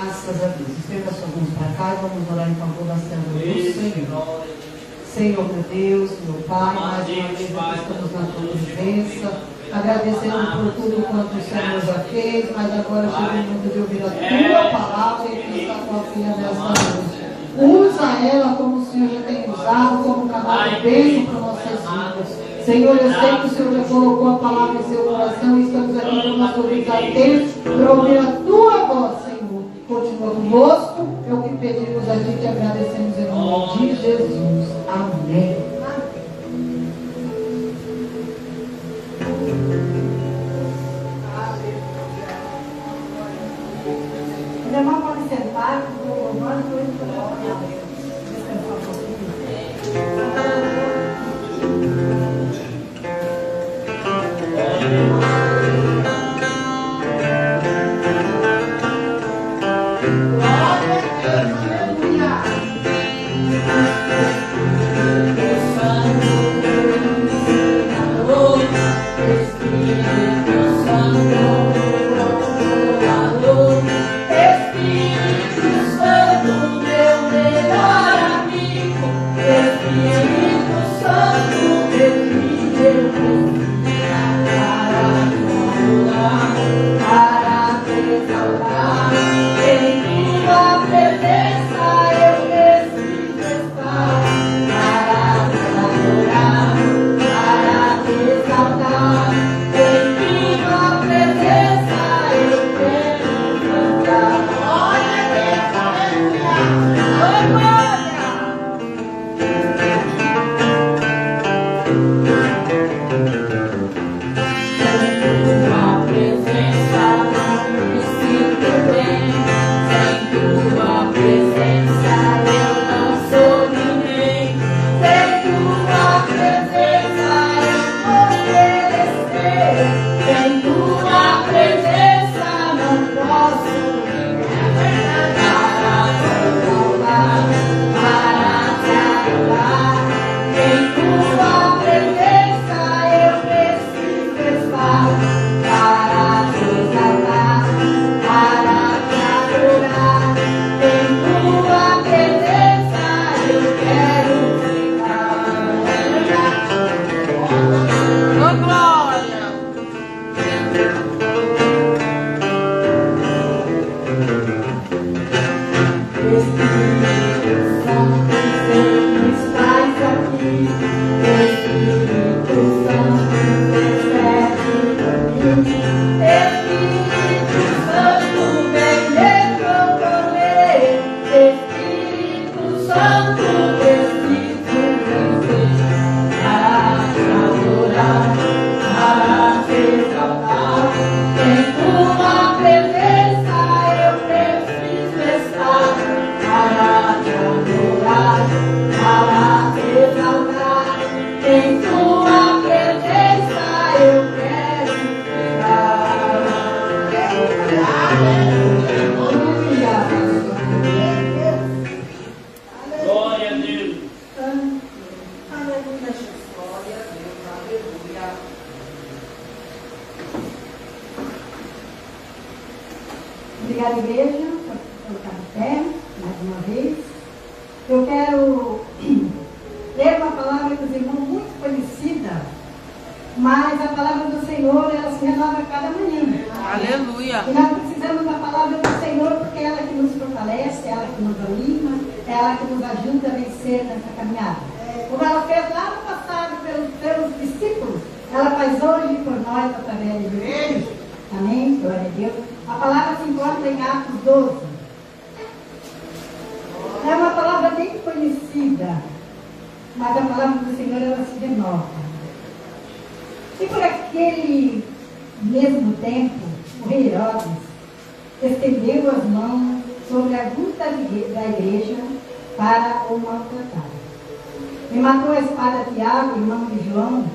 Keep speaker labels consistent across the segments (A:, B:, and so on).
A: Graças a Deus. Estenda suas mãos para cá e vamos orar em favor da serva do Senhor. Senhor, meu Deus, meu Pai, mais uma vez estamos na tua presença, agradecendo por tudo quanto o Senhor já fez, mas agora chega o momento de ouvir a tua palavra e aqui está a tua filha nesta noite. Usa ela como o Senhor já tem usado, como canal de bênção para nossas vidas. Senhor, eu sei que o Senhor já colocou a palavra em seu coração e estamos aqui com nossos ouvidos atentos para ouvir a tua voz, Senhor. Continua conosco, é o que pedimos a ti e agradecemos em nome de Jesus. Amém.
B: Meu irmão pode sentar, o nós dois podemos descansar um pouquinho. Obrigada, igreja, por colocar de pé, mais uma vez. Eu quero ler uma palavra dos irmãos muito conhecida, mas a palavra do Senhor, ela se renova a cada manhã.
C: Aleluia.
B: E nós precisamos da palavra do Senhor, porque é ela que nos fortalece, é ela que nos anima, é ela que nos ajuda a vencer nessa caminhada. Como ela fez lá no passado pelos discípulos, ela faz hoje por nós através de Jesus. Amém? Glória a Deus. A palavra se encontra em Atos 12. É uma palavra bem conhecida, mas a palavra do Senhor, ela se renova. E por aquele mesmo tempo, o rei Herodes estendeu as mãos sobre a justa da igreja para o maltratar. E matou a espada Tiago, irmão de João,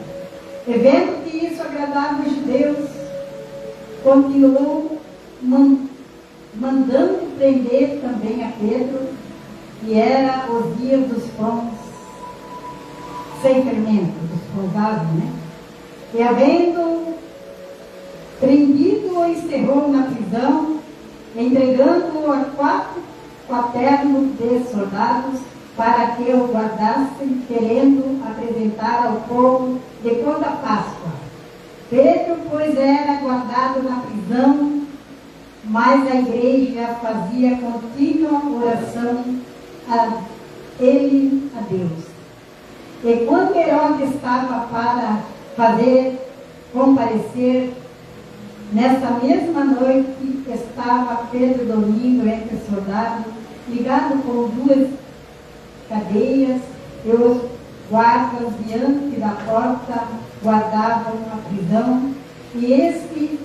B: e vendo que isso agradava os judeus, continuou mandando prender também a Pedro, que era os dias dos pães sem fermento, dos pães ázimos, né? E havendo prendido, o encerrou na prisão entregando-o a 4 quaternos de soldados para que o guardassem, querendo apresentar ao povo de quando a Páscoa. Pedro, pois, era guardado na prisão, mas a igreja fazia contínua oração a ele, a Deus. E quando Herodes estava para fazer comparecer, nessa mesma noite estava Pedro dormindo entre os soldados, ligado com 2 cadeias, e os guardas diante da porta guardavam a prisão, e este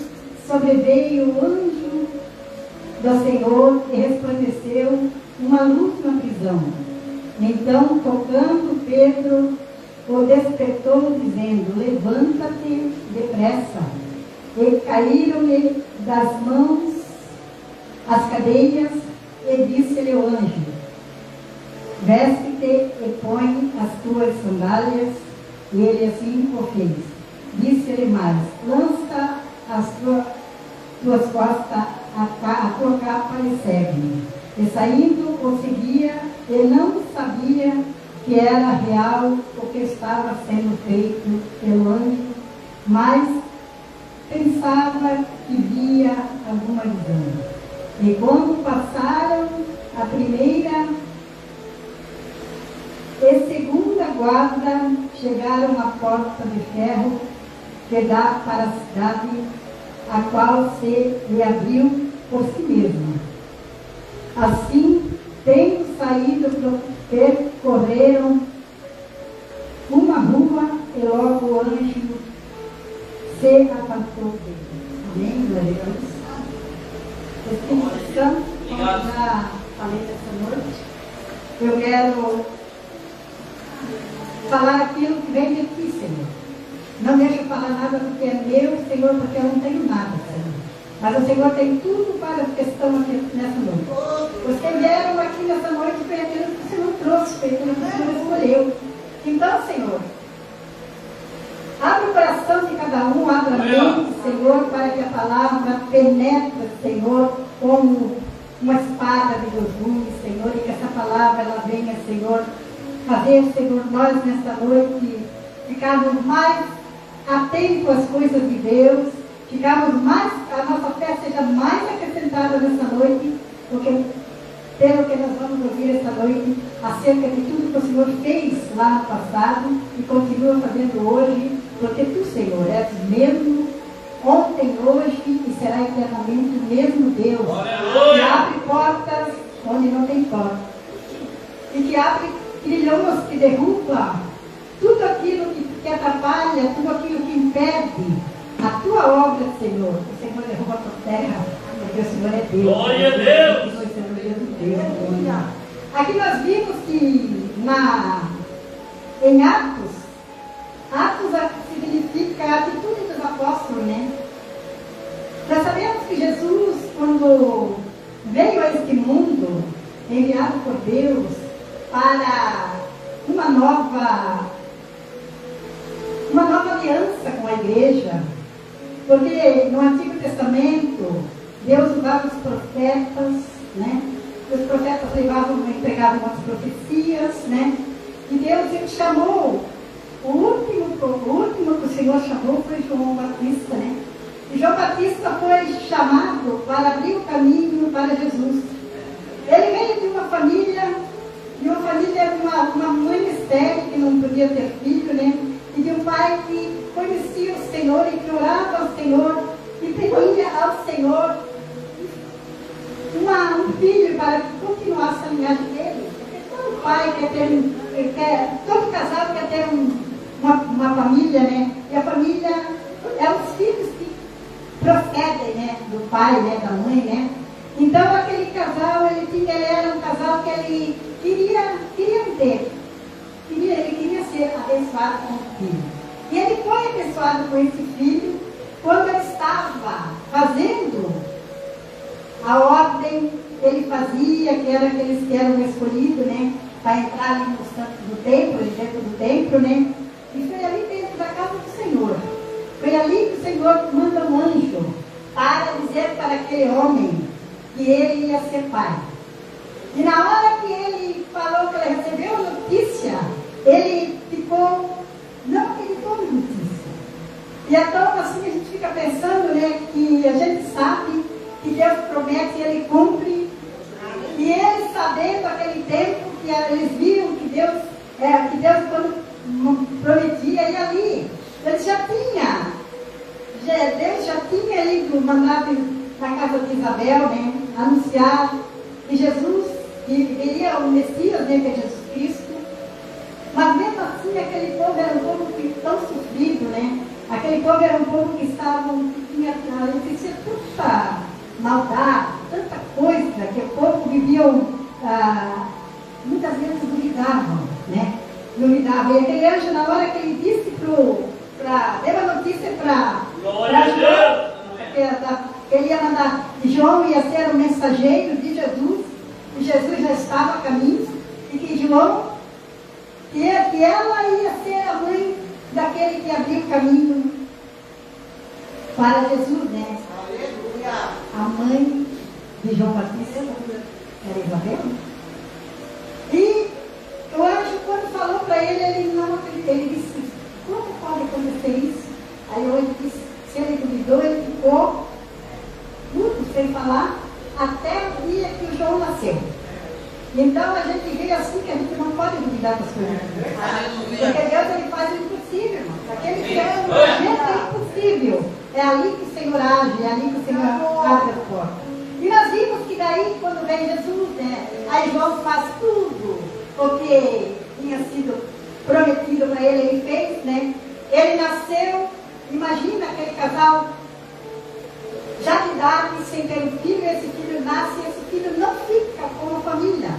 B: sobreveio o anjo do Senhor e resplandeceu uma luz na prisão. Então, tocando Pedro, o despertou, dizendo: levanta-te depressa. E caíram-lhe das mãos as cadeias, e disse-lhe o anjo: veste-te e põe as tuas sandálias. E ele assim o fez. Disse-lhe mais: lança as tuas costas, a tua capa e segue-me. E saindo o seguia, e não sabia que era real o que estava sendo feito pelo anjo, mas pensava que via alguma visão. E quando passaram a primeira e segunda guarda, chegaram à porta de ferro que dá para a cidade, a qual se lhe abriu por si mesma. Assim, tendo saído, percorreram uma rua, e logo o anjo se apartou dele. Amém, glória a Deus. Espírito Santo, como eu já falei nessa noite, eu quero falar aquilo que vem de ti, Senhor. Não deixa eu falar nada do que é meu, Senhor, porque eu não tenho nada, Senhor. Mas o Senhor tem tudo para os que estão aqui nessa noite. Os que vieram aqui nessa noite foi aquilo que o Senhor trouxe, foi aquilo que o Senhor escolheu. Então, Senhor, abre o coração de cada um, abre a mente, Senhor, para que a palavra penetre, Senhor, como uma espada de 2 gumes, Senhor, e que essa palavra ela venha, Senhor, fazer, Senhor, nós nesta noite ficarmos mais atentos às coisas de Deus, ficarmos mais, a nossa fé seja mais acrescentada nessa noite, porque pelo que nós vamos ouvir esta noite acerca de tudo que o Senhor fez lá no passado e continua fazendo hoje, porque tu, Senhor, és mesmo ontem, hoje e será eternamente o mesmo Deus, que abre portas onde não tem porta, e que abre trilhões, que derruba tudo aquilo que atrapalha, tudo aquilo que impede a tua obra, Senhor. O Senhor derruba a tua terra, porque o Senhor é Deus.
C: Glória a Deus!
B: O Senhor é Deus. Aqui nós vimos que em Atos significa a atitude dos apóstolos, né? Nós sabemos que Jesus, quando veio a este mundo, enviado por Deus para uma nova aliança com a igreja, porque no Antigo Testamento Deus usava os profetas, né? Os profetas entregavam umas profecias, né? E Deus ele chamou, o último que o Senhor chamou foi João Batista, né? E João Batista foi chamado para abrir o caminho para Jesus. Ele veio de uma família, de uma mãe estéril que não podia ter filho, né? E de um pai que conhecia o Senhor e que orava ao Senhor e pedia ao Senhor um filho para que continuasse a linhagem dele. Porque todo pai todo casado quer ter uma família, né? E a família é os filhos que procedem, né? Do pai, né? Da mãe, né? Então aquele casal, ele era um casal que ele queria ter. Ele queria ser abençoado com o filho. E ele foi abençoado com esse filho quando ele estava fazendo a ordem que ele fazia, que era aqueles que eram escolhidos, né? Para entrar ali no santo do templo, dentro do templo, né? E foi ali dentro da casa do Senhor. Foi ali que o Senhor manda um anjo para dizer para aquele homem que ele ia ser pai. E na hora que ele falou que ele recebeu a notícia, ele não acreditou na notícia. E então assim a gente fica pensando, né, que a gente sabe que Deus promete e ele cumpre. E eles, sabendo aquele tempo que eles viam que Deus quando prometia, e ali Deus já tinha ido, mandado na casa de Isabel, né, anunciar que Jesus, que viria o Messias, né, que é Jesus Cristo. Mas mesmo assim, aquele povo era um povo tão sofrido, né? Aquele povo era um povo que tinha tanta maldade, tanta coisa, que o povo viviam, muitas vezes duvidavam, né? Duvidavam. E aquele anjo, na hora que ele disse deu a notícia para João, que ele ia mandar, João ia ser o mensageiro de Jesus, e Jesus já estava a caminho, e que João, que ela ia ser a mãe daquele que abriu o caminho para Jesus, né? Aleluia. A mãe de João Batista era Isabel. E o anjo, quando falou para ele, ele não acreditou. Ele disse, como pode acontecer isso? Aí o anjo disse, se ele duvidou, ele ficou muito sem falar até o dia que o João nasceu. Então a gente vê assim que a gente não pode duvidar das coisas. Porque Deus ele faz o impossível, irmão. Aquele que é o jeito é impossível. É ali que o Senhor age, é ali que o Senhor abre a porta. E nós vimos que daí, quando vem Jesus, né, aí João faz tudo o que tinha sido prometido para ele, ele fez, né? Ele nasceu, imagina aquele casal já de idade, sem ter um filho, esse filho nasce, esse filho não fica com a família.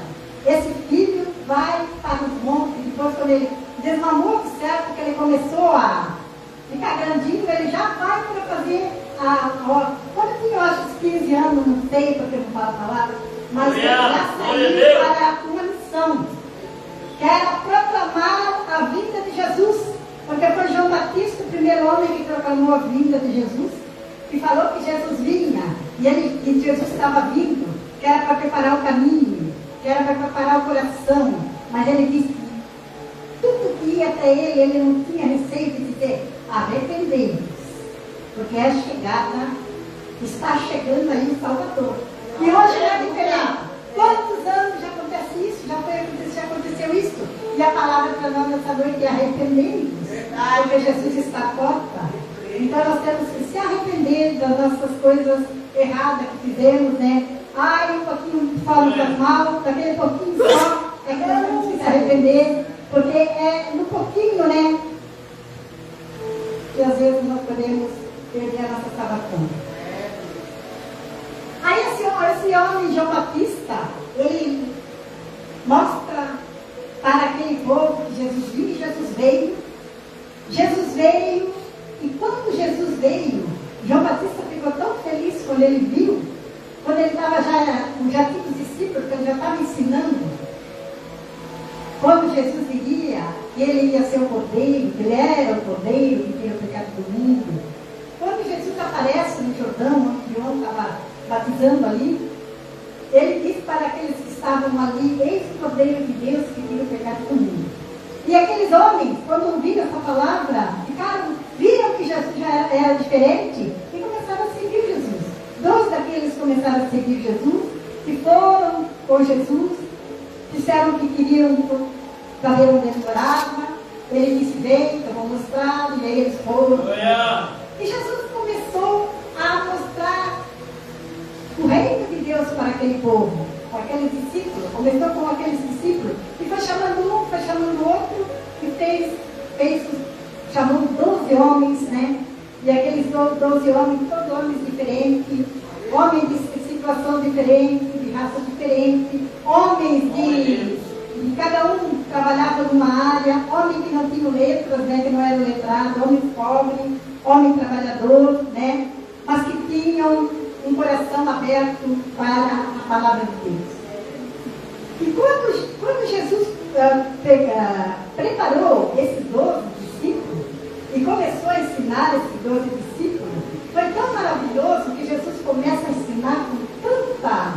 B: Esse filho vai para os montes, depois quando ele desmamou do céu, porque ele começou a ficar grandinho, ele já vai para fazer quando tinha, eu acho, uns 15 anos, não sei, porque eu não falo a palavra, mas ele já saiu para uma missão, que era proclamar a vinda de Jesus, porque foi João Batista, o primeiro homem que proclamou a vinda de Jesus, que falou que Jesus vinha, e Jesus estava vindo, que era para preparar o caminho, que era para preparar o coração, mas ele disse que tudo que ia até ele não tinha receio de dizer, arrependei-vos, porque é chegada, está chegando aí o Salvador. E hoje não é diferente. Quantos anos já acontece isso? Já aconteceu isso? E a palavra para nós nessa noite é arrependei-vos, porque Jesus está à porta. Então nós temos que se arrepender das nossas coisas erradas que fizemos, né? Um pouquinho falo das mal, daquele pouquinho só, é que nós temos que se arrepender, porque é no pouquinho, né? Que às vezes nós podemos perder a nossa salvação. Aí esse homem, João Batista, ele mostra para aquele povo que Jesus viu e Jesus veio. Jesus veio, e quando Jesus veio, João Batista ficou tão feliz quando ele viu, quando ele estava já tinha os discípulos, porque ele já estava ensinando. Quando Jesus iria, ele ia ser o cordeiro, ele era o cordeiro que tira o pecado do mundo. Quando Jesus aparece no Jordão, onde João estava batizando ali, ele disse para aqueles que estavam ali, eis o cordeiro de Deus que tira o pecado do mundo. E aqueles homens, quando ouviram essa palavra, viram que Jesus já era diferente e começaram a seguir Jesus. 12 daqueles começaram a seguir Jesus, que foram com Jesus, disseram que queriam saber onde ele morava. Ele disse, vem, eu vou mostrar, e aí eles foram. E Jesus começou a mostrar o reino de Deus para aquele povo, para aqueles discípulos. Começou com aqueles discípulos, e foi chamando um, foi chamando outro, e chamou 12 homens, né? E aqueles 12 homens, todos homens diferentes, homens de situação diferente, de raça diferente, homens de cada um trabalhava numa área, homem que não tinha letras, né, que não era letrado, homem pobre, homem trabalhador, né, mas que tinham um coração aberto para a palavra de Deus. E quando Jesus preparou esses 12 discípulos e começou a ensinar esses 12 discípulos, foi tão maravilhoso que Jesus começa a ensinar com tanta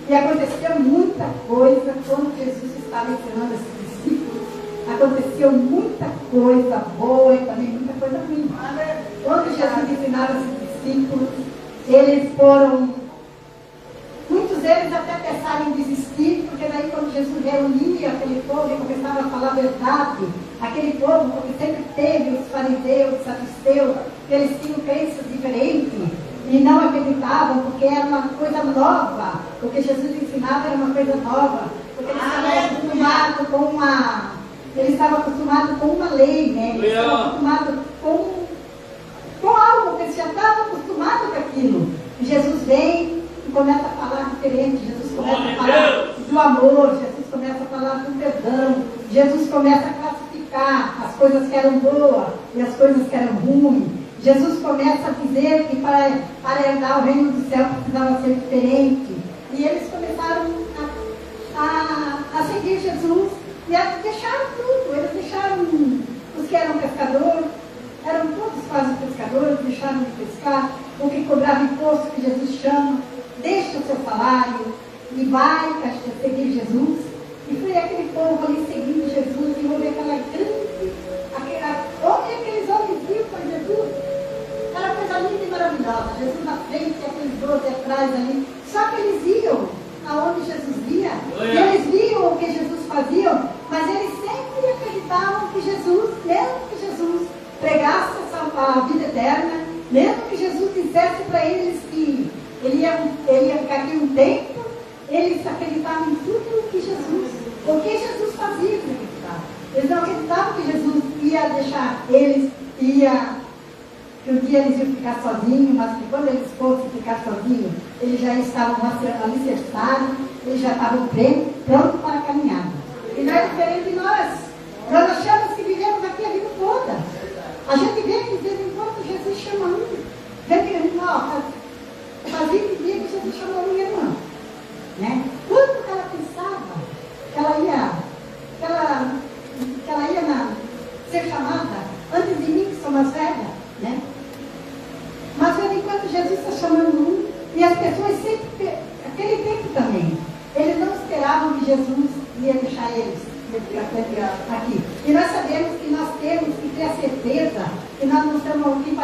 B: E acontecia muita coisa quando Jesus estava ensinando esses discípulos. Aconteceu muita coisa boa e também muita coisa ruim. Quando Jesus ensinava esses discípulos, eles foram, muitos deles até pensaram em desistir, porque daí quando Jesus reunia aquele povo e começava a falar a verdade, aquele povo, porque sempre teve os fariseus, os saduceus, eles tinham crenças diferentes e não acreditavam, porque era uma coisa nova, o que Jesus ensinava era uma coisa nova, porque eles estavam acostumados com uma lei, né? Eles estavam acostumados com algo, eles já estavam acostumados com aquilo. E Jesus vem e começa a falar diferente, Jesus começa a falar do amor, Jesus começa a falar do perdão, Jesus começa a classificar as coisas que eram boas e as coisas que eram ruins. Jesus começa a dizer que para herdar o reino do céu precisava ser diferente. E eles começaram a seguir Jesus e deixaram tudo. Eles deixaram os que eram pescadores, eram todos quase pescadores, deixaram de pescar. O que cobrava imposto, que Jesus chama, deixa o seu salário e vai seguir Jesus. E foi aquele povo ali seguindo Jesus e houve aquela grande. Onde aqueles homens viram para Jesus? Era coisa linda e maravilhosa. Jesus na frente e aqueles 12 atrás ali. Só que eles iam aonde Jesus ia. E eles viam o que Jesus fazia, mas eles sempre acreditavam que Jesus, mesmo que Jesus pregasse a vida eterna, mesmo que Jesus dissesse para eles que ele ia ficar aqui um tempo, eles acreditavam em tudo o que Jesus fazia, eles acreditavam. Eles não acreditavam que Jesus ia deixar eles, que um dia eles iam ficar sozinhos, mas que quando eles fossem ficar sozinhos, eles já estavam alicerçados, eles já estavam prontos para a caminhada. E não é diferente de nós. Nós achamos que vivemos aqui a vida toda. A gente vê que de vez em quando Jesus chama um. Vê que, fazia que dia que Jesus chamou a minha irmã. Né? Quanto que ela pensava que ela ia ser chamada antes de mim, que sou mais velha, né? Mas de vez em quando Jesus está chamando um, e as pessoas sempre, aquele tempo também, eles não esperavam que Jesus ia deixar eles aqui. E nós sabemos que nós temos que ter a certeza que nós não estamos aqui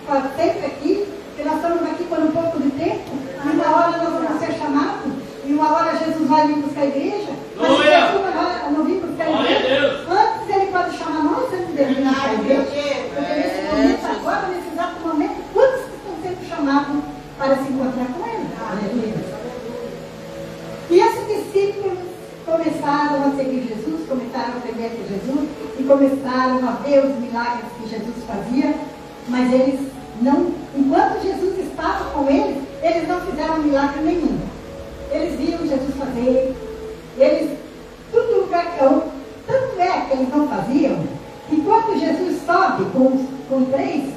B: para sempre aqui, que nós estamos aqui por um pouco de tempo, e uma hora nós vamos ser chamados, e uma hora Jesus vai vir buscar a igreja, mas se Jesus não vir buscar a igreja, antes ele pode chamar nós, antes dele vir buscar a igreja, porque nesse momento agora, nesse exato momento, quantos estão sendo chamados para se encontrar com ele? Aleluia. E esses discípulos começaram a seguir Jesus, começaram a aprender com Jesus e começaram a ver os milagres que Jesus fazia, mas eles não, enquanto Jesus estava com eles, eles não fizeram milagre nenhum. Eles viam Jesus fazer, tanto é que eles não faziam, que quando Jesus sobe com três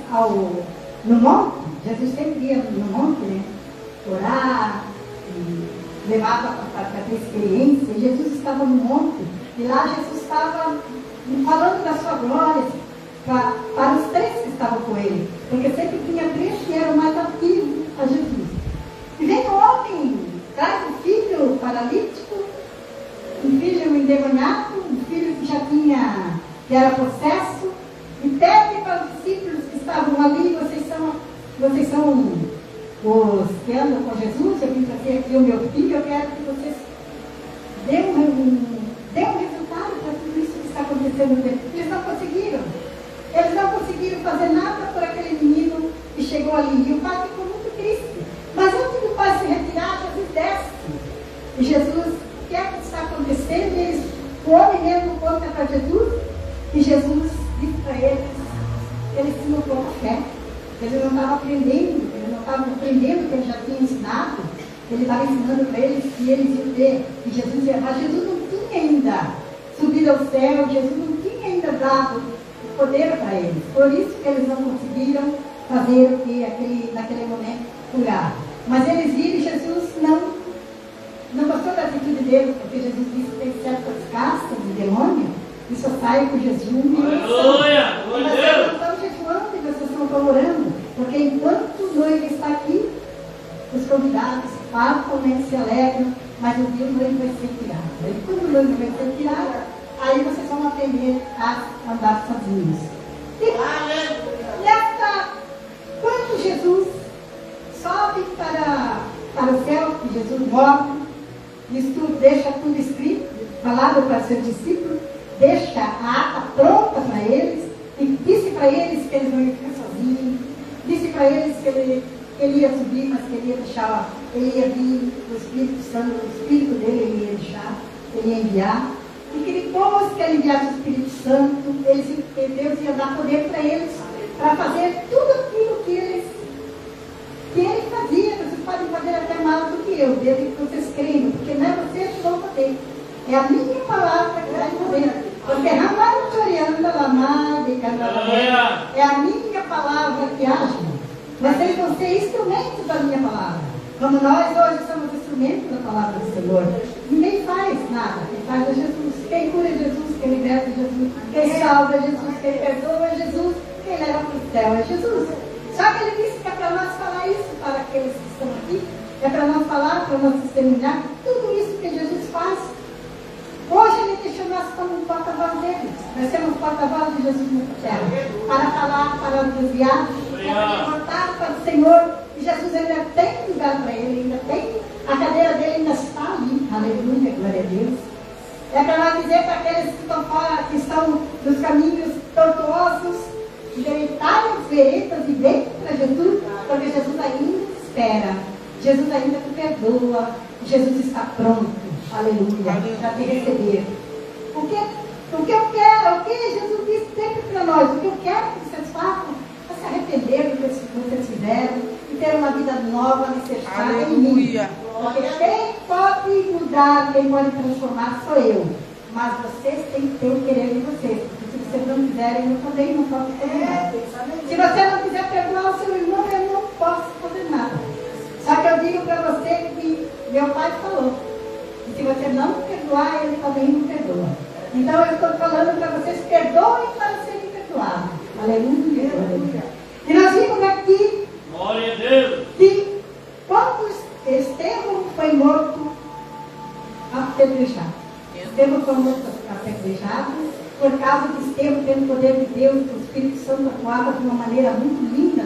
B: no monte, Jesus sempre ia no monte, né, orar, e levava para ter experiência. Jesus estava no monte, e lá Jesus estava falando da sua glória para os três que estavam com ele, porque sempre tinha três que eram mais ativos a Jesus. E vem um homem, traz um filho paralítico, um filho endemoniado, um filho que era possesso, e pede para os discípulos que estavam ali: vocês são os que andam com Jesus, eu vim trazer aqui o meu filho, eu quero que vocês dêem um resultado para tudo isso que está acontecendo. Eles não conseguiram fazer nada por aquele menino que chegou ali, e o pai ficou muito triste. Mas antes do pai se retirar, Jesus desce, e Jesus, o que é que está acontecendo? O homem mesmo conta para Jesus, e Jesus disse para eles que eles tinham pouca fé. Ele não estava aprendendo, ele não estava aprendendo o que ele já tinha ensinado. Ele estava ensinando para eles que eles iam ver, que Jesus ia dar. Jesus não tinha ainda subido ao céu, Jesus não tinha ainda dado o poder para eles. Por isso que eles não conseguiram fazer o que naquele momento curar. Mas eles viram, Jesus não gostou da atitude deles, porque Jesus disse que tem certas castas de demônio e só saem com jejum e oração. Mas vocês não estão jejuando e vocês não estão orando, porque enquanto o noivo está aqui, os convidados partam, né, se alegram, mas um dia o noivo vai ser tirado. Aí quando o noivo vai ser tirado, aí vocês vão aprender a andar sozinhos. Quando Jesus sobe para o céu, que Jesus morre, deixa tudo escrito, falado para seus discípulos, deixa a ata pronta para eles, e disse para eles que eles não iam ficar sozinhos, disse para eles que ele ia subir, mas que ele ia vir o Espírito Santo, o Espírito dele ele ia deixar, ele ia enviar, e que depois que ele enviasse o Espírito Santo, Deus ia dar poder para eles, para fazer tudo aquilo que ele fazia. Vocês podem fazer até mais do que eu, desde que vocês creem, porque não é vocês que vão fazer, é a minha palavra que vai fazer. Porque não vai oriando a amada e é a minha palavra que age. Vocês vão ser instrumentos da minha palavra. Como nós hoje somos instrumentos da palavra do Senhor. Ninguém faz nada. Quem faz é Jesus. Quem cura é Jesus. Quem liberta é Jesus. Quem salva é Jesus. Quem perdoa é Jesus. Quem leva para o céu é Jesus. Só que ele disse que é para nós falar isso para aqueles que estão aqui. É para nós falar, para nós testemunhar tudo isso que Jesus faz. Hoje ele deixou nós como porta-voz dele. Nós temos porta-voz de Jesus na terra. Para falar, para desviar, para levantar para o Senhor. E Jesus ainda tem lugar para ele, ainda tem. A cadeira dele ainda está ali. Aleluia, glória a Deus. É para nós dizer para aqueles que estão fora, que estão nos caminhos tortuosos, endireitarem as veredas e venham para Jesus, porque Jesus ainda te espera. Jesus ainda te perdoa. Jesus está pronto. Aleluia, para te receber. O que eu quero, o que Jesus disse sempre para nós, o que eu quero que vocês façam é se arrepender do que vocês fizeram e ter uma vida nova, alicerçada em mim. Porque quem pode mudar, quem pode transformar sou eu. Mas vocês têm que ter o querer de vocês. Porque se vocês não quiserem, eu também não posso fazer nada. Se você não quiser perdoar o seu irmão, eu não posso fazer nada. Só que eu digo para você que meu pai falou. E se você não perdoar, ele também não perdoa. Então eu estou falando para vocês, perdoem para serem perdoados. Aleluia, aleluia. E nós vimos aqui
C: glória a Deus,
B: que quando Estevão foi morto, apedrejado. Estevão foi morto apedrejado, por causa de Estevão tendo o poder de Deus, o Espírito Santo atuava de uma maneira muito linda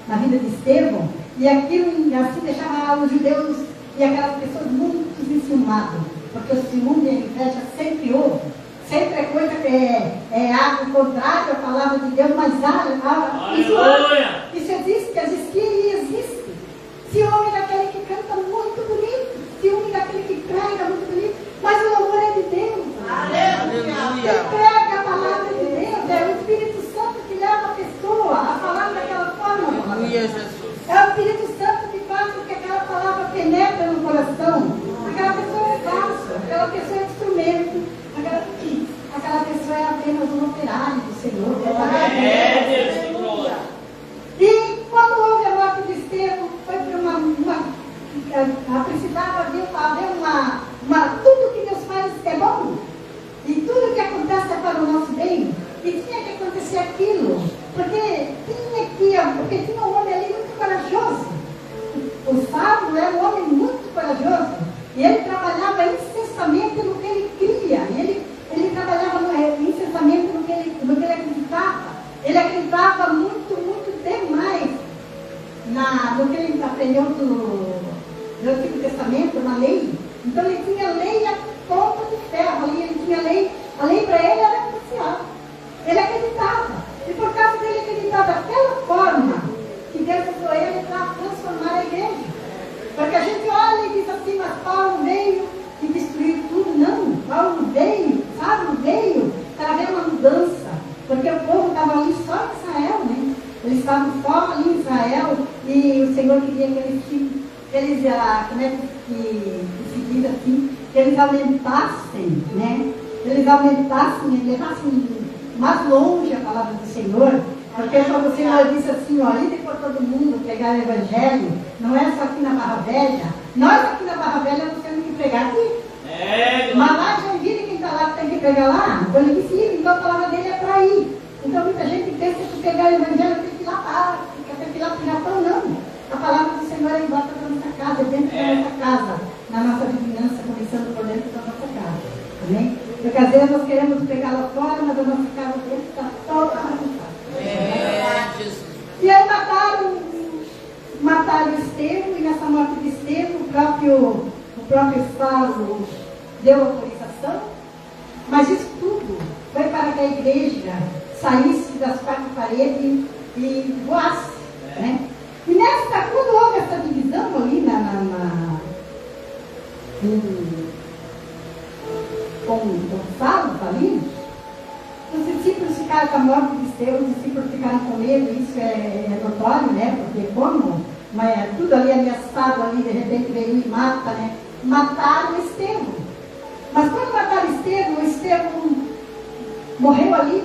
B: na vida de Estevão. E aquilo assim deixava os judeus e aquelas pessoas muito enciumadas, porque o ciúme e a inveja sempre houve, sempre é coisa que é algo contrário à palavra de Deus, mas isso existe, existia e existe. Ciúme daquele que canta muito bonito, ciúme daquele que prega muito bonito, mas o louvor é de Deus.
C: aleluia,
B: Quem prega a palavra de Deus é o Espírito Santo que leva a pessoa a falar daquela forma.
C: aleluia, Jesus.
B: É o Espírito Santo que faz com que aquela palavra penetre no coração. Aquela pessoa é fácil, aquela pessoa é instrumento, aquela pessoa é apenas um operário do Senhor. E quando houve a morte de Estevão, foi para precisava haver tudo que Deus faz é bom. E tudo que acontece é para o nosso bem. E tinha que acontecer aquilo. Porque tinha um homem ali muito corajoso. O Saulo era um homem muito corajoso. E ele trabalhava incessantemente no que ele cria. Ele trabalhava incessantemente no que ele acreditava. Ele acreditava muito, muito demais no que ele aprendeu do Antigo Testamento, na lei. Então ele tinha lei a ponta de ferro. Ele tinha lei. A lei para ele era crucial. Ele acreditava. E por causa dele acreditar daquela forma, que Deus usou ele para transformar a igreja. Porque a gente olha e diz assim, mas Paulo veio e destruiu tudo. Não, Paulo veio para haver uma mudança. Porque o povo estava ali só em Israel, né? Eles estavam só ali em Israel e o Senhor queria que eles aumentassem, né? Eles levassem mais longe a palavra do Senhor, porque quando o Senhor disse assim, ó, ide por todo mundo pregar o Evangelho, não é só aqui na Barra Velha, nós aqui na Barra Velha não temos que pregar aqui, mas lá em Joinville, quem está lá tem que pregar lá, então ele disse, então a palavra dele é para ir. Então muita gente pensa que pregar o Evangelho tem que ir lá para a África, tem que ir lá para o Japão, não. A palavra do Senhor é em volta da nossa casa, dentro da nossa casa, na nossa vizinhança, começando por dentro da nossa casa. Amém? Porque às vezes nós queremos pegar lá fora, mas a nossa casa dentro está toda bagunçada. E aí mataram Estevão, e nessa morte de Estevão, o próprio Saulo deu autorização, mas isso tudo foi para que a igreja saísse das quatro paredes e voasse. Né? E quando houve essa divisão ali com Saulo ali, os discípulos ficaram com a morte de Estevão, os discípulos ficaram com medo, isso é notório, né? Porque como tudo ali ameaçado ali, de repente veio e mata, né? Mataram Estevão. Mas quando mataram Estevão morreu ali,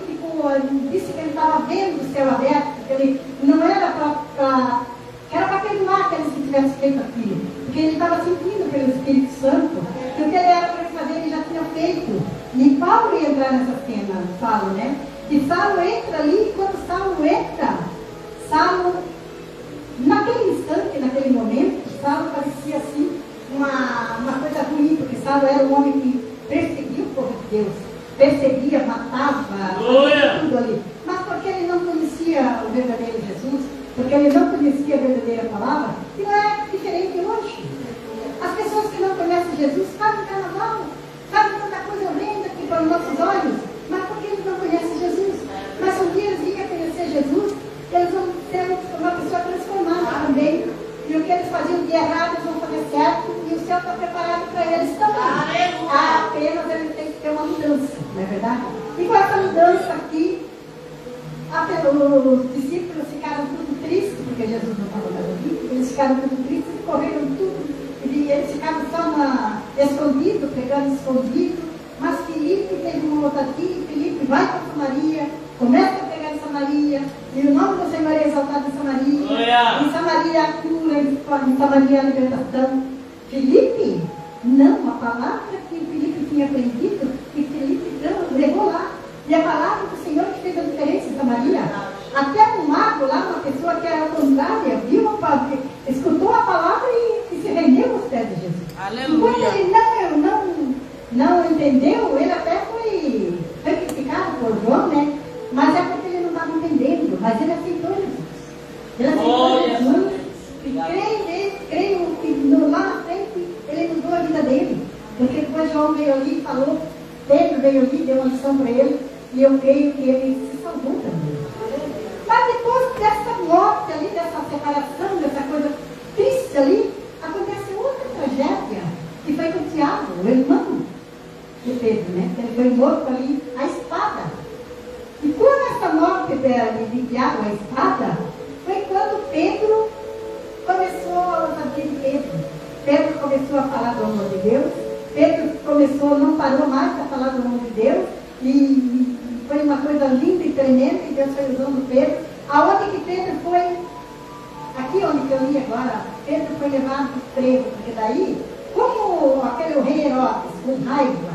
B: disse que ele estava vendo o céu aberto, que ele não era para perdoar aqueles que tivessem feito aquilo, porque ele estava sentindo pelo Espírito Santo que o que ele era para fazer ele já tinha feito. E Paulo ia entrar nessa cena, Saulo, né? E Saulo entra ali, e quando Saulo entra, naquele instante, naquele momento, Saulo parecia assim uma coisa ruim, porque Saulo era um homem que perseguia o povo de Deus, perseguia, matava, fazia tudo ali. Mas porque ele não conhecia o verdadeiro Jesus, porque ele não conhecia a verdadeira palavra, e não é diferente hoje. As pessoas que não conhecem Jesus fazem carnaval, fazem tanta coisa horrenda aqui para os nossos olhos, mas porque eles não conhecem Jesus. Mas um dia eles vêm a conhecer Jesus, eles vão ser uma pessoa transformada também. E o que eles faziam de errado, eles vão fazer certo, e o céu está preparado para eles também. Apenas eles têm que ter uma mudança, não é verdade? E com essa mudança aqui, os discípulos ficaram tudo tristes, porque Jesus não estava mais ali, eles ficaram tudo tristes e correram tudo, e eles ficaram só escondidos, pegando escondido. Mas Filipe teve uma ousadia, Filipe vai para Samaria, começa a pregar em Samaria, e o nome do Senhor é exaltado em Samaria, em Samaria a cura, em Samaria a libertação. Filipe, não, a palavra que Filipe tinha aprendido, que Filipe levou lá, e a palavra do Senhor que fez a diferença em Samaria. Até um mago lá, uma pessoa que era contrária, viu uma palavra, escutou a palavra e se rendeu aos pés de Jesus. Aleluia. Quando ele não entendeu, ele até foi criticado por João, né? Mas é porque ele não estava entendendo, mas ele aceitou Jesus. Ele aceitou Jesus e creio que lá na frente ele mudou a vida dele. Porque depois João veio ali e falou, Pedro veio ali, deu uma lição para ele, e eu creio que ele se salvou também. Mas depois dessa morte ali, dessa separação, dessa coisa triste ali, acontece outra tragédia, que foi com Tiago, o irmão de Pedro, né? Ele foi morto ali, a espada. E quando essa morte de Tiago, a espada, foi quando Pedro começou a ousadia de Pedro. Pedro começou a falar do amor de Deus, Pedro não parou mais a falar do amor de Deus, e foi uma coisa linda e tremenda, e Deus foi usando Pedro. Aonde que Pedro foi, aqui onde que eu li agora, Pedro foi levado preso, porque daí, como aquele rei Herodes, com raiva,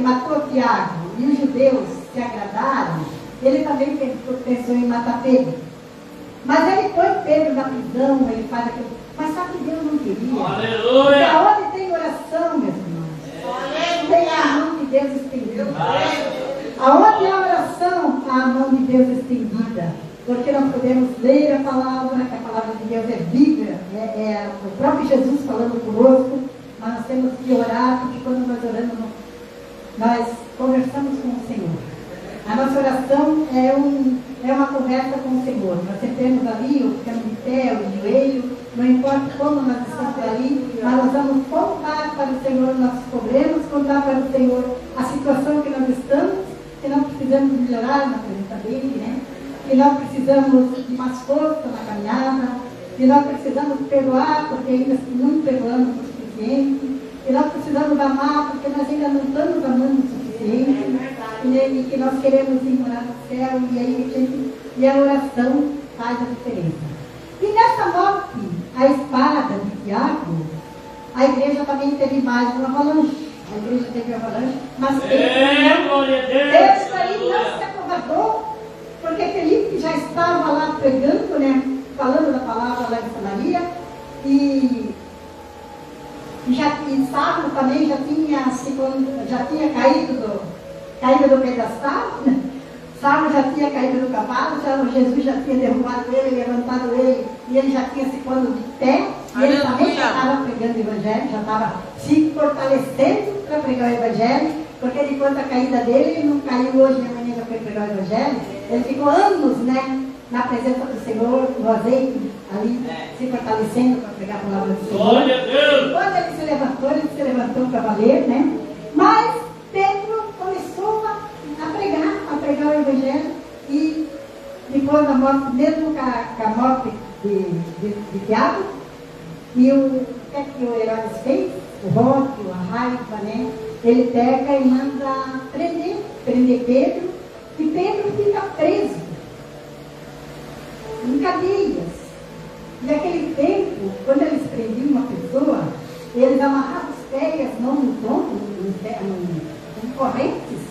B: matou Tiago, e os judeus se agradaram, ele também pensou em matar Pedro. Mas ele põe Pedro na prisão, ele faz aquilo. Mas sabe que Deus não queria?
C: Aleluia!
B: Aonde tem oração, meus irmãos? Tem a mão de Deus estendida. Aonde há oração, há a mão de Deus estendida. Porque nós podemos ler a palavra, que a palavra de Deus é viva, é o próprio Jesus falando conosco, mas nós temos que orar, porque quando nós oramos, nós conversamos com o Senhor. A nossa oração é uma conversa com o Senhor. Nós sentamos ali, ou ficamos de pé, ou de joelho, não importa como nós estamos ali, mas nós vamos contar para o Senhor nossos problemas, contar para o Senhor a situação que nós estamos, que nós precisamos melhorar na presença dele, né? Que nós precisamos de mais força na caminhada, que nós precisamos perdoar, porque ainda não perdoamos o suficiente, que nós precisamos amar, porque nós ainda não estamos amando o suficiente, e que nós queremos ir morar no céu, e a oração faz a diferença. E nessa morte, a espada de Tiago, a igreja também teve mais uma avalanche. A igreja teve avalanche, mas Deus aí não se acovardou, porque Felipe já estava lá pregando, né, falando da palavra lá em Samaria, e e Saulo também já tinha caído do pedestal, né? Saulo já tinha caído do cavalo, Jesus já tinha derrubado ele, levantado ele, e ele já tinha se pondo de pé, e ele também já estava pregando o Evangelho, já estava se fortalecendo para pregar o Evangelho, porque depois da caída dele, ele não caiu hoje e amanhã já foi pregar o Evangelho, ele ficou anos, né, na presença do Senhor, no azeite, ali, se fortalecendo para pregar a palavra do Senhor.
C: Glória a Deus!
B: Quando ele se levantou para valer, né? Mas Pedro começou a pregar o Evangelho, e depois da morte, mesmo com a morte de Tiago, e o que é que o Herodes fez? O ódio, a raiva, né? Ele pega e manda prender Pedro, e Pedro fica preso em cadeias. E naquele tempo, quando eles prendiam uma pessoa, eles amarravam os pés e as mãos no tronco, em correntes.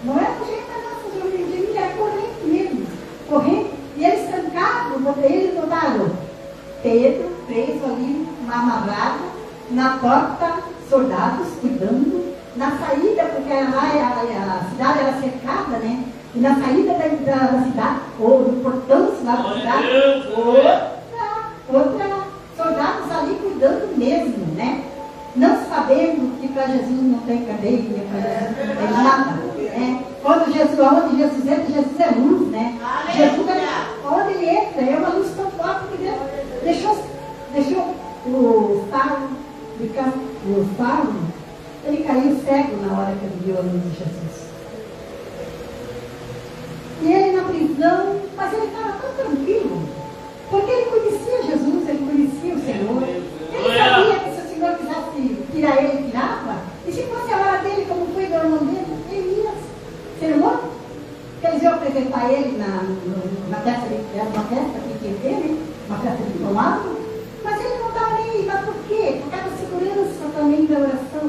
B: Não era do jeito da nossa juventude, era corrente mesmo. Corrente. E eles trancavam, eles botaram Pedro preso ali, amarrado, na porta, soldados cuidando, na saída, porque lá a cidade era cercada, né? E na saída da cidade, ou no portão lá da cidade, outra soldados ali cuidando mesmo, né? Não sabendo que para Jesus não tem cadeia, para Jesus não tem nada, né? Onde Jesus entra, Jesus é luz, né? Jesus onde ele entra, é uma luz tão forte que Deus deixou o Saulo, ele caiu cego na hora que ele viu a luz de Jesus. E ele na prisão, mas ele estava tão tranquilo, porque ele conhecia Jesus, ele conhecia o Senhor. Ele sabia que se o Senhor quisesse tirar ele, tirava. E se fosse a hora dele, como foi do irmão dele, ele ia ser morto. Porque eles iam apresentar ele na festa que ia ter, né? Uma festa de tomado. Mas ele não estava nem aí. Mas por quê? Por causa da segurança também da oração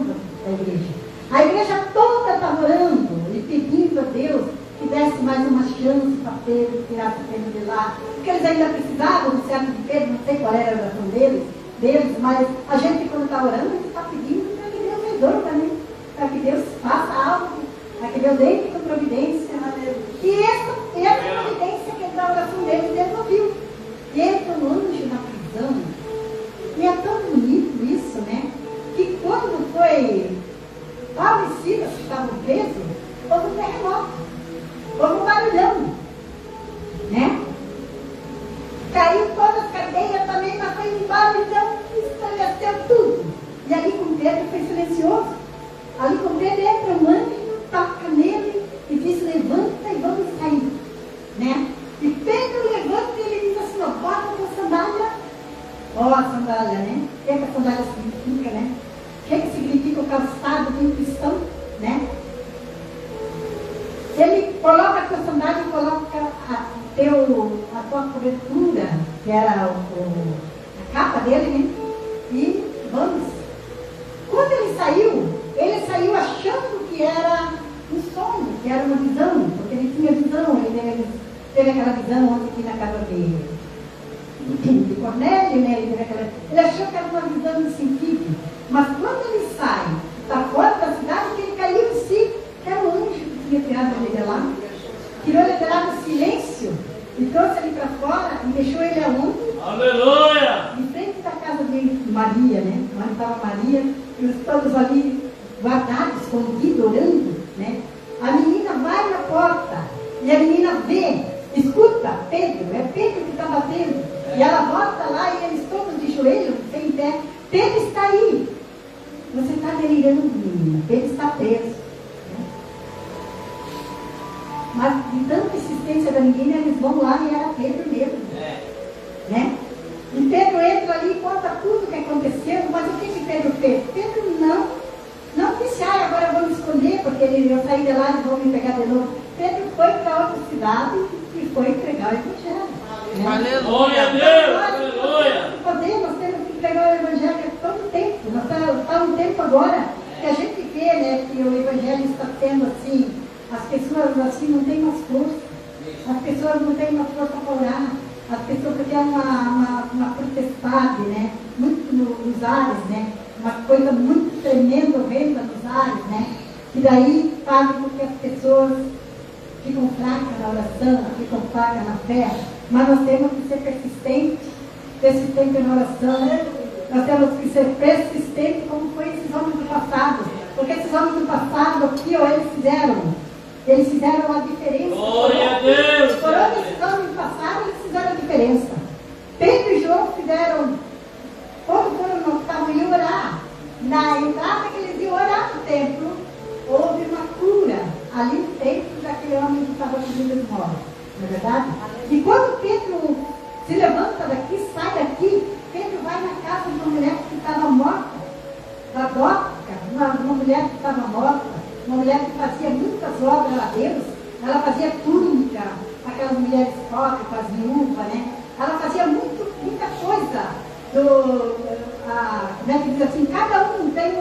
B: da igreja. A igreja toda estava orando e pedindo a Deus que desse mais uma chance para Pedro, tirasse Pedro de lá. Porque eles ainda precisavam do certo de Pedro, não sei qual era a oração deles, mas a gente quando está orando, a gente está pedindo para que Deus resolva, né? Para que Deus faça algo, para que Deus entre com providência. E essa providência que é da oração deles, Deus ouviu. Entra um anjo na prisão. E é tão bonito isso, né? Que quando foi Paulo e Silas que estavam presos, houve um terremoto. Houve um barulhão, né? Caiu todas as cadeias também, mas foi um barulhão que estabeleceu tudo. E ali com Pedro foi silencioso. Ali com Pedro entra um anjo, toca nele e diz: levanta e vamos sair, né? E Pedro levanta e ele diz assim: ó, bota a tua sandália. Ó, a sandália, né? O que a sandália significa, né? O que significa o calçado de um cristão, né? Ele coloca a tua sandália e coloca a tua cobertura, que era a capa dele, né? E vamos. Quando ele saiu achando que era um sonho, que era uma visão, porque ele tinha visão, ele teve aquela visão ontem aqui na casa de Cornélio, né? Ele achou que era uma visão no sentido, mas quando ele sai da porta da cidade, que ele caiu em si, que era um anjo que tinha tirado ele de lá, tirou ele de lá no silêncio e trouxe ele para fora e deixou ele aonde?
C: Aleluia!
B: Em frente da casa de Maria, né? Onde estava Maria, e os todos ali guardados, escondidos, orando, né? A menina vai na porta e a menina vê, escuta, Pedro, é Pedro que está batendo. E ela volta lá e eles todos de joelho, sem pé. Pedro está aí. Você está delirando, menina. Pedro está preso. Mas de tanta insistência da menina, eles vão lá e era Pedro mesmo. Né? E Pedro entra ali e conta tudo o que aconteceu. Mas o que Pedro fez? Pedro não disse: agora eu vou me esconder, porque eu saí de lá e vou me pegar de novo. Pedro foi para outra cidade e foi pregar o Evangelho. Né?
C: Aleluia! Aleluia!
B: Nós temos que pregar o Evangelho todo tempo. Está um tempo agora que a gente vê, né, que o Evangelho está sendo assim, as pessoas assim não têm mais força, as pessoas não têm mais força para orar, as pessoas têm uma potestade, né, muito nos ares, né, uma coisa muito tremenda, horrenda nos ares, né? E daí faz com que as pessoas ficam fracas na oração, ficam fracas na fé, mas nós temos que ser persistentes na oração, nós temos que ser persistentes como foi esses homens do passado, porque esses homens do passado, o que eles fizeram? Eles fizeram a diferença.
C: Glória a Deus!
B: Por onde esses homens do passado, eles fizeram a diferença. Pedro e João fizeram, quando foram no octavo e orar, na entrada que eles iam orar no templo, houve uma cura ali no templo daquele homem que estava pedindo esmola. Não é verdade? E quando Pedro se levanta daqui, sai daqui, Pedro vai na casa de uma mulher que estava morta, da Dórica, uma mulher que estava morta, uma mulher que fazia muitas obras a Deus, ela fazia túnica, aquelas mulheres pobres, com as viúvas, né? Ela fazia muita coisa. Como é que diz assim? Cada um tem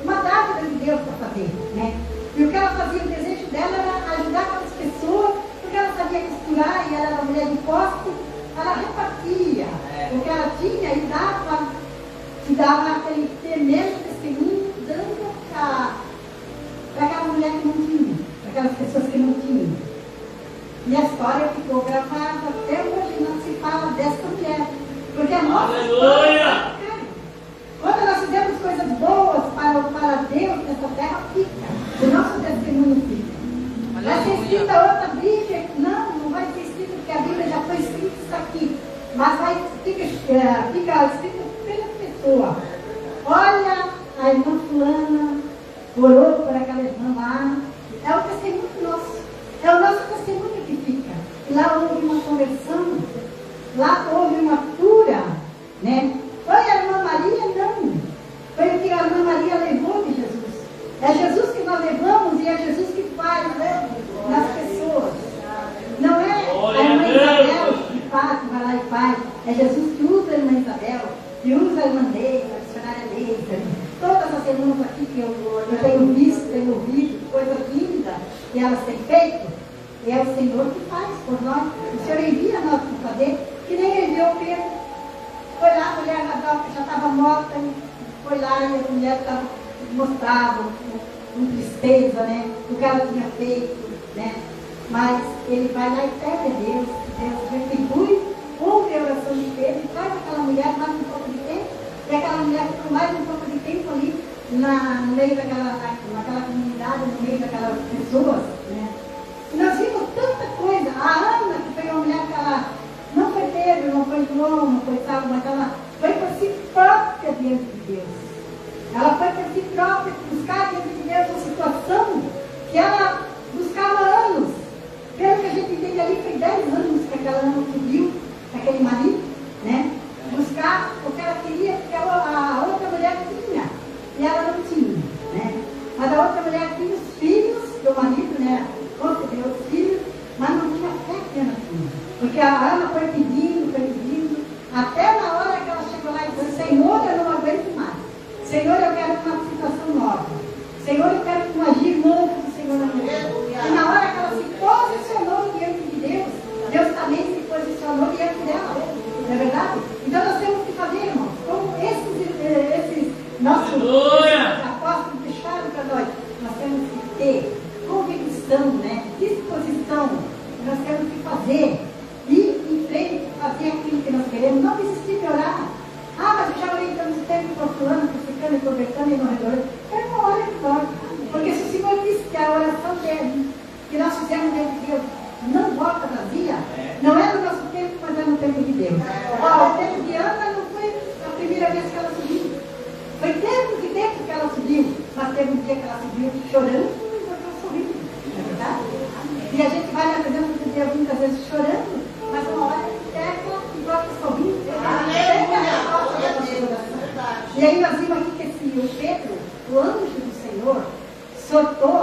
B: uma dádiva de Deus para fazer, né? E o que ela fazia, o desejo dela era ajudar aquelas pessoas, porque ela sabia costurar e ela era uma mulher de poste, ela repartia o que ela tinha e dava aquele tremendo testemunho, dando para aquela mulher que não tinha, para aquelas pessoas que não tinham. E a história ficou gravada até hoje, não se fala dessa mulher, porque a nossa
C: Aleluia!
B: quando nós fizemos coisas boas para Deus nessa terra, fica. O nosso testemunho fica. Vai ser escrita outra Bíblia? Não vai ser escrita, porque a Bíblia já foi escrita isso aqui. Mas fica escrito pela pessoa. Olha, a irmã fulana orou por aquela irmã lá. É o testemunho nosso. É o nosso testemunho que fica. Lá houve uma conversão. Lá houve uma cura, né? Foi a irmã Maria? Não. Foi o que a irmã Maria levou de Jesus. É Jesus que nós levamos e é Jesus que faz, né, nas pessoas. Não é a irmã Isabel que faz, que vai lá e faz. É Jesus que usa a irmã Isabel, que usa a irmã Neida, a missionária Neida. Todas as irmãs aqui que eu tenho visto, tenho ouvido, coisa linda, e elas têm feito, é o Senhor que faz por nós. O Senhor envia nós para fazer, que nem enviou Pedro. Foi lá, a mulher já estava morta, foi lá e a mulher mostrava com tristeza, né, o que ela tinha feito, né, mas ele vai lá e pede a Deus retribui, ouve a oração de Pedro e traz aquela mulher mais um pouco de tempo, e aquela mulher ficou mais um pouco de tempo ali, no meio naquela comunidade, no meio daquelas pessoas, né. E nós vimos tanta coisa. A Ana, que foi uma mulher que ela não foi Pedro, não foi João, não foi Saulo, mas ela foi por si própria diante de Deus. Ela foi por si própria buscar diante de Deus uma situação que ela buscava há anos. Pelo que a gente entende ali, foi 10 anos que aquela Ana subiu, aquele marido, né? Buscar o que ela queria, porque a outra mulher tinha, e ela não tinha, né? Mas a outra mulher tinha os filhos do marido, né? Concebeu os filhos, mas não tinha fé que Ana tinha. Porque a Ana foi pedindo, até na hora que ela chegou lá e disse: Senhor, eu não aguento mais. Senhor, eu quero uma situação nova. Senhor, eu quero um agir novo do Senhor na minha vida. E na hora que ela se posicionou diante de Deus, Deus também se posicionou diante dela. Não é verdade? Então nós temos que fazer, irmãos, como esses nossos apóstolos deixaram para nós. Nós temos que ter convicção, né? Disposição. Nós temos que fazer. Ir em frente, fazer aquilo que nós queremos, não desistir de orar. Mas eu já orei tanto tempo por fulano, por ficando e conversando e não resolvendo. É uma hora que volta. Porque se o Senhor disse que a oração dele, que nós fizemos diante de Deus, não volta vazia, não é no nosso tempo, mas é no tempo de Deus. O tempo de Ana não foi a primeira vez que ela subiu. Foi tempo de tempo que ela subiu, mas teve um dia que ela subiu chorando e voltou sorrindo. Não é verdade? E a gente vai na presença de Deus muitas vezes chorando, mas uma hora que pega e volta sorrindo. E aí nós vimos aqui que o Pedro, o anjo do Senhor, soltou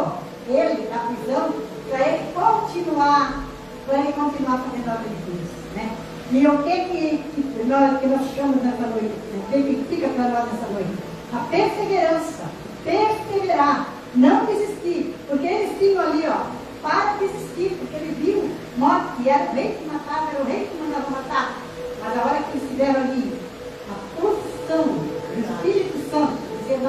B: ele da prisão para ele continuar fazendo a obra de Deus, né? E o que nós ficamos nessa noite, né? O que fica para nós nessa noite? A perseverança, perseverar, não desistir, porque eles tinham ali, para desistir, porque ele viu morte, que era o rei que matava, era o rei que mandava matar. Mas a hora que eles tiveram ali a posição do Espírito Santo, dizer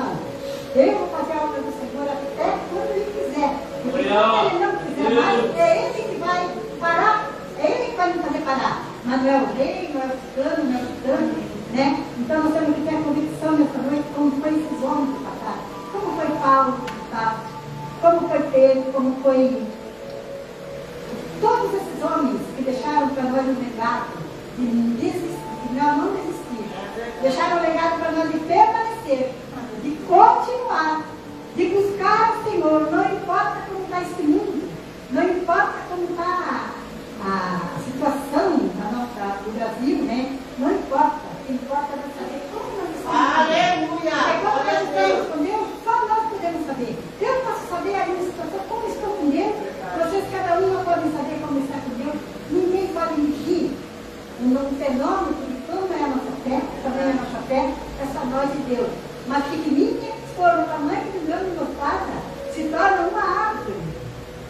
B: É Ele que vai parar, é Ele que vai nos fazer parar. Mas não é o rei, não é o fulano, não é o fulano, né? Então nós temos que ter a convicção nessa noite como foi esses homens do passado. Como foi Paulo do passado, como foi Pedro, como foi todos esses homens que deixaram para nós um legado de não desistir. Deixaram um legado para nós de permanecer, de continuar, de buscar o Senhor. Não importa como está esse mundo, não importa como está a situação do Brasil, né? Não importa. O que importa é saber como nós estamos.
D: Aleluia!
B: É como nós estamos com Deus, só nós podemos saber. Eu posso saber a minha situação, como estou com Deus. Vocês, cada um, não podem saber como está com Deus. Ninguém pode medir um fenômeno que como é a nossa fé, também é a nossa fé, é só nós e Deus. Mas pequenininha, se for o tamanho do grão de mostarda, se torna uma árvore.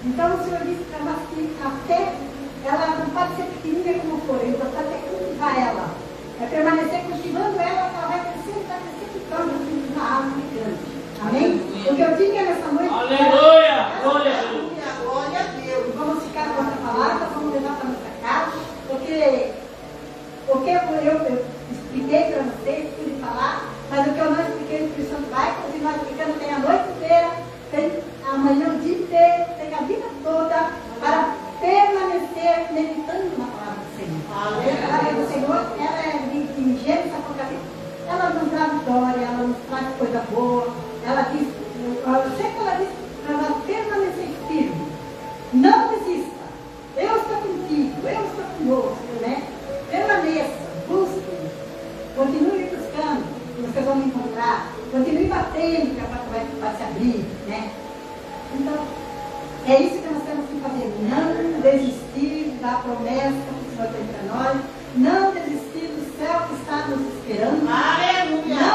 B: Então o Senhor disse para nós que a fé, ela não pode ser pequenininha como for, o importante é cultivar ela. É permanecer cultivando ela, que ela vai crescer, e torna uma árvore grande. Amém? O que eu tinha nessa noite.
C: Aleluia! Glória a Deus!
D: Glória a Deus!
B: Vamos ficar com essa palavra, vamos levar para nossa casa, porque eu expliquei para vocês, pude falar, mas o que eu não expliquei no Espírito Santo vai continuar explicando, tem a noite inteira, tem amanhã o dia inteiro, tem a vida toda para permanecer meditando na palavra do Senhor. A palavra do Senhor, ela é de Gênesis Apocalipse. Ela nos dá vitória, ela nos traz coisa boa, ela diz, eu sei que ela diz para nós permanecer firme. Não desista. Eu estou contigo, eu estou conosco, né? Permaneça, busque, continue buscando, que vocês vão me encontrar, continue batendo, que a porta vai se abrir, né? Então, é isso que nós temos que fazer, não desistir da promessa que o Senhor tem para nós, não desistir do céu que está nos esperando.
D: Aleluia!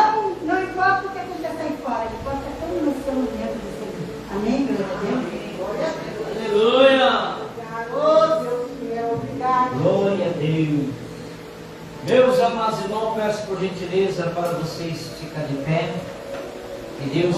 B: Não importa o que aconteça aí fora, importa como nós estamos dentro do Senhor. Amém, glória a Deus?
D: Glória a Deus!
C: Aleluia!
D: Oh, Deus meu, obrigado!
C: Glória a Deus! Meus amados irmãos, peço por gentileza para vocês ficarem de pé. Que Deus